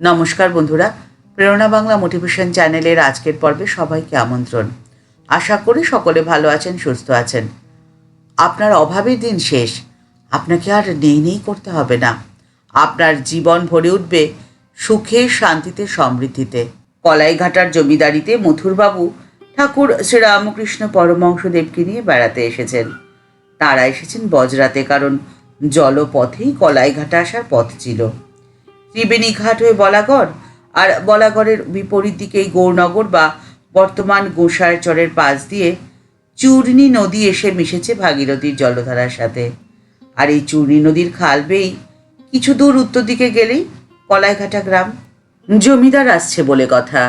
নমস্কার বন্ধুরা, প্রেরণা বাংলা মোটিভেশন চ্যানেলের আজকের পর্বে সবাইকে আমন্ত্রণ। আশা করি সকলে ভালো আছেন, সুস্থ আছেন। আপনার অভাবের দিন শেষ, আপনাকে আর নেই করতে হবে না। আপনার জীবন ভরে উঠবে সুখে, শান্তিতে, সমৃদ্ধিতে। কলাইঘাটার জমিদারিতে মথুরবাবু ঠাকুর শ্রীরামকৃষ্ণ পরমহংসদেবকে নিয়ে বেড়াতে এসেছেন। তারা এসেছেন বজরাতে, কারণ জলপথেই কলাইঘাটা আসার পথ ছিল। ত্রিবেণীঘাট হয়ে বলাগড়, আর বলাগড়ের বিপরীত দিকেই গৌরনগর বা বর্তমান গোসাইরচরের পাশ দিয়ে চূর্ণী নদী এসে মিশেছে ভাগীরথীর জলধারার সাথে। আর এই চূর্ণী নদীর খাল বেয়েই কিছু দূর উত্তর দিকে গেলেই কলাইঘাটা গ্রাম। জমিদার আসছে বলে কথা।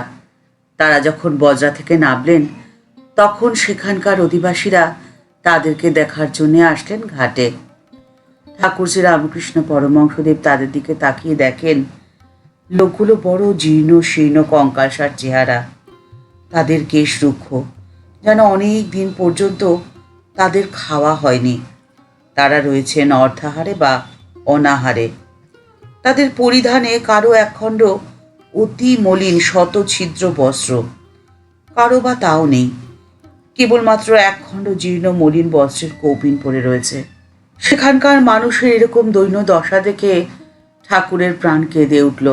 তারা যখন বজরা থেকে নামলেন, তখন সেখানকার অধিবাসীরা তাদেরকে দেখার জন্যে আসলেন ঘাটে। ঠাকুর শ্রী রামকৃষ্ণ পরমহংসদেব তাদের দিকে তাকিয়ে দেখেন, লোকগুলো বড় জীর্ণ শীর্ণ কঙ্কালসার চেহারা। তাদের কেশ রুক্ষ, যেন অনেক দিন পর্যন্ত তাদের খাওয়া হয়নি। তারা রয়েছেন অর্ধাহারে বা অনাহারে। তাদের পরিধানে কারো একখণ্ড অতি মলিন শত ছিদ্র বস্ত্র, কারো বা তাও নেই, কেবলমাত্র একখণ্ড জীর্ণ মলিন বস্ত্রের কৌপিন পড়ে রয়েছে। সেখানকার মানুষের এরকম দৈন্য দশা দেখে ঠাকুরের প্রাণ কেঁদে উঠল।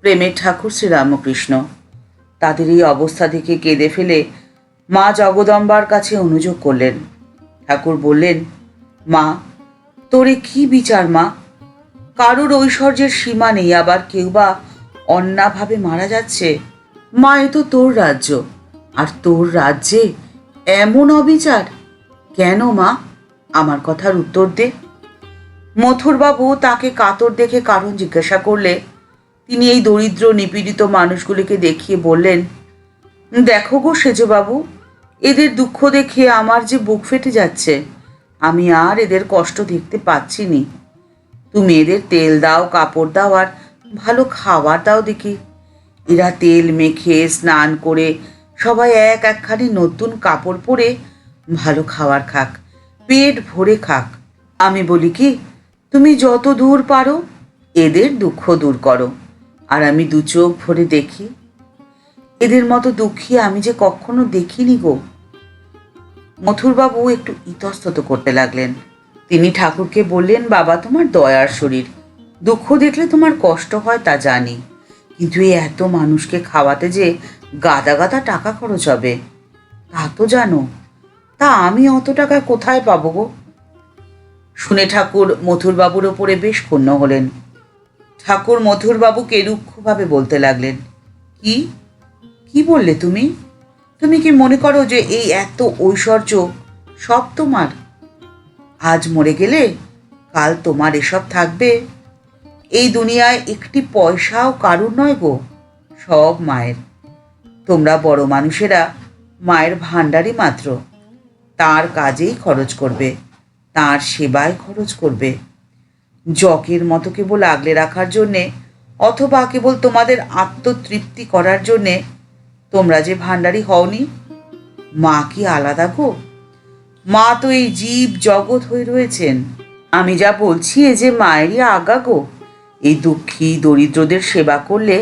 প্রেমের ঠাকুর শ্রীরামকৃষ্ণ তাদের এই অবস্থা দেখে কেঁদে ফেলে মা জগদম্বার কাছে অনুযোগ করলেন। ঠাকুর বললেন, মা, তোরে কি বিচার মা? কারোর ঐশ্বর্যের সীমা নেই, আবার কেউ বা অন্যাভাবে মারা যাচ্ছে। মা, এ তো তোর রাজ্য, আর তোর রাজ্যে এমন অবিচার কেন মা? আমার কথার উত্তর দে। মথুরবাবু তাকে কাতর দেখে কারণ জিজ্ঞাসা করলে তিনি এই দরিদ্র নিপীড়িত মানুষগুলিকে দেখিয়ে বললেন, দেখো গো সেজবাবু, এদের দুঃখ দেখে আমার যে বুক ফেটে যাচ্ছে। আমি আর এদের কষ্ট দেখতে পাচ্ছি নি। তুমি এদের তেল দাও, কাপড় দাও, আর ভালো খাবার দাও দেখি। এরা তেল মেখে স্নান করে সবাই একখানি নতুন কাপড় পরে ভালো খাবার খাক, পেট ভরে খাক। আমি বলি কি, তুমি যত দূর পারো এদের দুঃখ দূর করো, আর আমি দু চোখ ভরে দেখি। এদের মতো দুঃখী আমি যে কখনো দেখিনি গো। মথুরবাবু একটু ইতস্তত করতে লাগলেন। তিনি ঠাকুরকে বললেন, বাবা, তোমার দয়ার শরীর, দুঃখ দেখলে তোমার কষ্ট হয় তা জানি, কিন্তু এই এত মানুষকে খাওয়াতে যে গাদা গাদা টাকা খরচ হবে তা তো জানো। তা আমি অত টাকা কোথায় পাবো গো? শুনে ঠাকুর মথুরবাবুর ওপরে বেশ ক্ষুণ্ণ হলেন। ঠাকুর মথুরবাবুকে রুক্ষভাবে বলতে লাগলেন, কি কি বললে তুমি? তুমি কি মনে করো যে এই এত ঐশ্বর্য সব তোমার? আজ মরে গেলে কাল তোমার এসব থাকবে? এই দুনিয়ায় একটি পয়সাও কারুর নয় গো, সব মায়ের। তোমরা বড় মানুষেরা মায়ের ভাণ্ডারই মাত্র। তার কাজেই খরচ করবে, তার সেবায় খরচ করবে। জকের মতো কেবল আগলে রাখার জন্যে, অথবা কেবল তোমাদের আত্মতৃপ্তি করার জন্যে তোমরা যে ভাণ্ডারী হওনি। মা কি আলাদা গো? মা তো এই জীব জগৎ হয়ে রয়েছেন। আমি যা বলছি এ যে মায়েরই আজ্ঞা গো। এই দুঃখী দরিদ্রদের সেবা করলে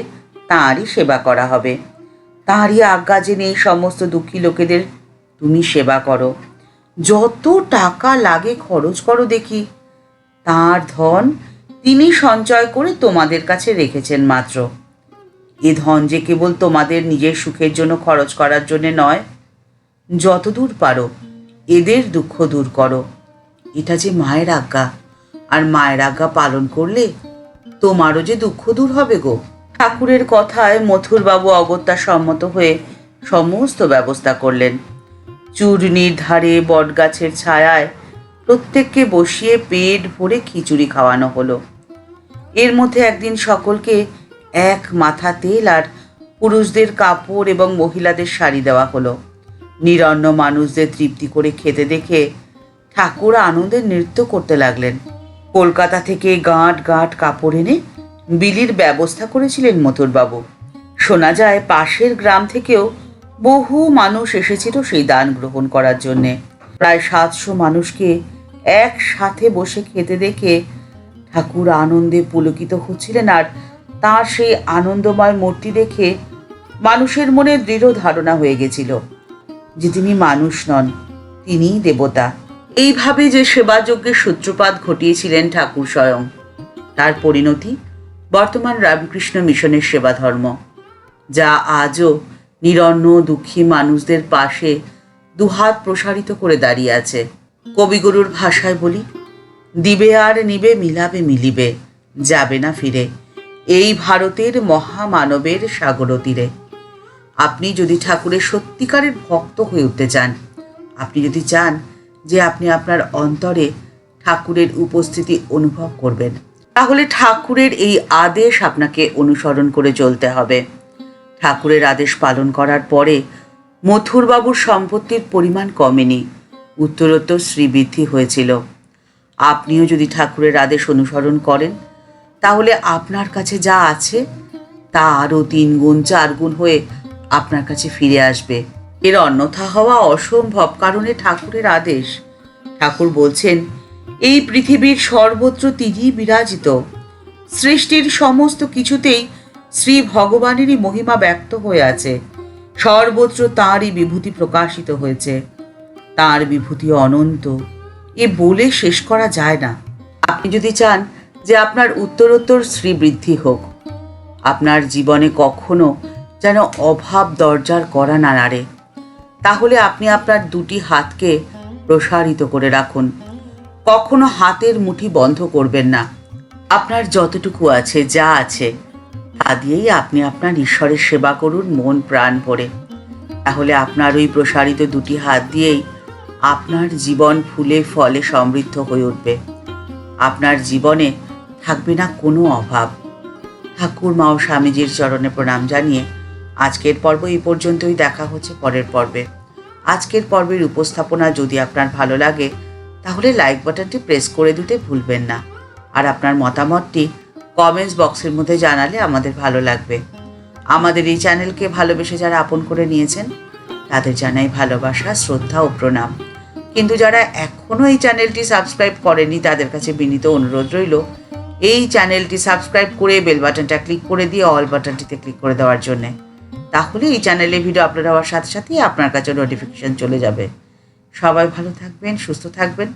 তাঁরই সেবা করা হবে। তাঁরই আজ্ঞা জেনে এই সমস্ত দুঃখী লোকেদের তুমি সেবা করো। যত টাকা লাগে খরচ করো দেখি। তাঁর ধন তিনি সঞ্চয় করে তোমাদের কাছে রেখেছেন মাত্র। এ ধন যে কেবল তোমাদের নিজের সুখের জন্য খরচ করার জন্যে নয়। যতদূর পারো এদের দুঃখ দূর করো। এটা যে মায়ের আজ্ঞা, আর মায়ের আজ্ঞা পালন করলে তোমারও যে দুঃখ দূর হবে গো। ঠাকুরের কথায় মথুরবাবু অগত্যা সম্মত হয়ে সমস্ত ব্যবস্থা করলেন। চূর্ণির ধারে বটগাছের ছায়ায় প্রত্যেককে বসিয়ে পেট ভরে খিচুড়ি খাওয়ানো হলো। এর মধ্যে একদিন সকলকে এক মাথা তেল আর পুরুষদের কাপড় এবং মহিলাদের শাড়ি দেওয়া হলো। নিরন্ন মানুষদের তৃপ্তি করে খেতে দেখে ঠাকুর আনন্দে নৃত্য করতে লাগলেন। কলকাতা থেকে গাঁট গাঁট কাপড় এনে বিলির ব্যবস্থা করেছিলেন মথুরবাবু। শোনা যায় পাশের গ্রাম থেকেও বহু মানুষ এসেছিল সেই দান গ্রহণ করার জন্যে। প্রায় 700 মানুষকে একসাথে বসে খেতে দেখে ঠাকুর আনন্দে পুলকিত হচ্ছিলেন, আর তার সেই আনন্দময় মূর্তি দেখে মানুষের মনে দৃঢ় ধারণা হয়ে গেছিল যে তিনি মানুষ নন, তিনিই দেবতা। এইভাবে যে সেবাযজ্ঞের সূত্রপাত ঘটিয়েছিলেন ঠাকুর স্বয়ং, তার পরিণতি বর্তমান রামকৃষ্ণ মিশনের সেবা ধর্ম, যা আজও নিরন্ন দুঃখী মানুষদের পাশে দুহাত প্রসারিত করে দাঁড়িয়ে আছে। কবিগুরুর ভাষায় বলি, দিবে আর নিবে মিলাবে মিলিবে, যাবে না ফিরে, এই ভারতের মহামানবের সাগর তীরে। আপনি যদি ঠাকুরের সত্যিকারের ভক্ত হয়ে উঠতে চান, আপনি যদি চান যে আপনি আপনার অন্তরে ঠাকুরের উপস্থিতি অনুভব করবেন, তাহলে ঠাকুরের এই আদেশ আপনাকে অনুসরণ করে চলতে হবে। ঠাকুরের আদেশ পালন করার পরে মথুরবাবুর সম্পত্তির পরিমাণ কমেনি, উত্তরোত্তর শ্রীবৃদ্ধি হয়েছিল। আপনিও যদি ঠাকুরের আদেশ অনুসরণ করেন, তাহলে আপনার কাছে যা আছে তা আরও 3 গুণ 4 গুণ হয়ে আপনার কাছে ফিরে আসবে। এর অন্যথা হওয়া অসম্ভব, কারণে ঠাকুরের আদেশ। ঠাকুর বলছেন, এই পৃথিবীর সর্বত্র তিনিই বিরাজিত। সৃষ্টির সমস্ত কিছুতেই শ্রী ভগবানেরই মহিমা ব্যক্ত হয়ে আছে। সর্বত্র তাঁরই বিভূতি প্রকাশিত হয়েছে। তাঁর বিভূতি অনন্ত, এ বলে শেষ করা যায় না। আপনি যদি চান যে আপনার উত্তরোত্তর শ্রীবৃদ্ধি হোক, আপনার জীবনে কখনো যেন অভাব দরজার কড়া না নাড়ে, তাহলে আপনি আপনার 2টি হাতকে প্রসারিত করে রাখুন। কখনো হাতের মুঠি বন্ধ করবেন না। আপনার যতটুকু আছে, যা আছে, তা দিয়েই আপনি আপনার ঈশ্বরের সেবা করুন মন প্রাণ ভরে। তাহলে আপনার ওই প্রসারিত 2টি হাত দিয়েই আপনার জীবন ফুলে ফলে সমৃদ্ধ হয়ে উঠবে। আপনার জীবনে থাকবে না কোনো অভাব। ঠাকুর মা ও স্বামীজির চরণে প্রণাম জানিয়ে আজকের পর্ব এই পর্যন্তই। দেখা হচ্ছে পরের পর্বে। আজকের পর্বের উপস্থাপনা যদি আপনার ভালো লাগে, তাহলে লাইক বাটনটি প্রেস করে দিতে ভুলবেন না। আর আপনার মতামতটি কমেন্টস বক্সের মধ্যে জানালে আমাদের ভালো লাগবে। আমাদের এই চ্যানেলকে ভালোবেসে যারা আপন করে নিয়েছেন, তাদের জানাই ভালোবাসা, শ্রদ্ধা ও প্রণাম। কিন্তু যারা এখনও এই চ্যানেলটি সাবস্ক্রাইব করেনি, তাদের কাছে বিনীত অনুরোধ রইল এই চ্যানেলটি সাবস্ক্রাইব করে বেল বাটনটা ক্লিক করে দিয়ে অল বাটনটিতে ক্লিক করে দেওয়ার জন্যে। তাহলে এই চ্যানেলে ভিডিও আপলোড হওয়ার সাথে সাথেই আপনার কাছে নোটিফিকেশন চলে যাবে। সবাই ভালো থাকবেন, সুস্থ থাকবেন।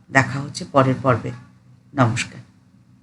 দেখা হচ্ছে পরের পর্বে। নমস্কার।